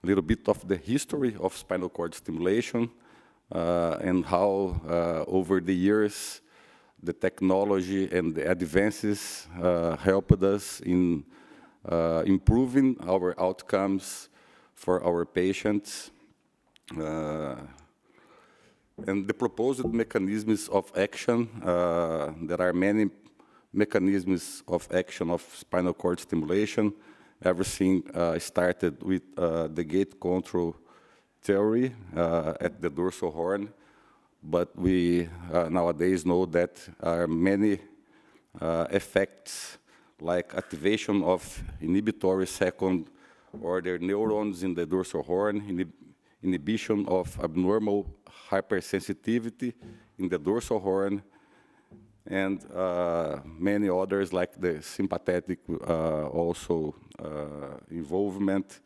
a little bit of the history of spinal cord stimulation and how over the years the technology and the advances helped us in improving our outcomes for our patients. And the proposed mechanisms of action, there are many mechanisms of action of spinal cord stimulation. Everything started with the gate control theory at the dorsal horn, but we nowadays know that there are many effects like activation of inhibitory second-order neurons in the dorsal horn, inhibition of abnormal hypersensitivity in the dorsal horn, and many others like the sympathetic also involvement